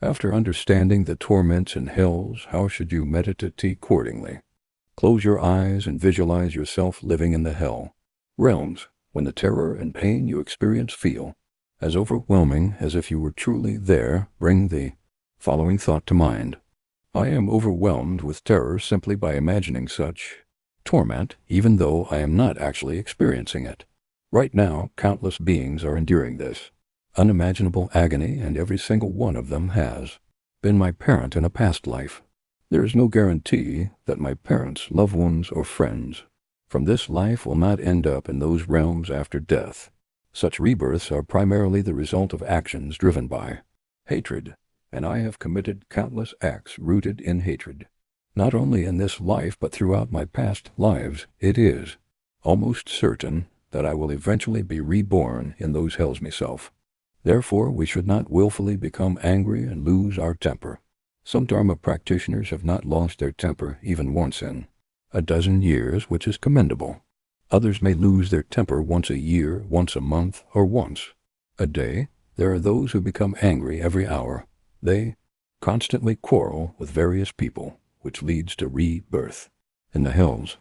After understanding the torments and hells, how should you meditate accordingly? Close your eyes and visualize yourself living in the hell realms, when the terror and pain you experience feel as overwhelming as if you were truly there. Bring the following thought to mind. I am overwhelmed with terror simply by imagining such torment, even though I am not actually experiencing it. Right now, countless beings are enduring this unimaginable agony, and every single one of them has been my parent in a past life. There is no guarantee that my parents, loved ones, or friends from this life will not end up in those realms after death. Such rebirths are primarily the result of actions driven by hatred, and I have committed countless acts rooted in hatred. Not only in this life but throughout my past lives, it is almost certain that I will eventually be reborn in those hells myself. Therefore, we should not willfully become angry and lose our temper. Some Dharma practitioners have not lost their temper even once in a dozen years, which is commendable. Others may lose their temper once a year, once a month, or once a day. There are those who become angry every hour. They constantly quarrel with various people, which leads to rebirth in the hells.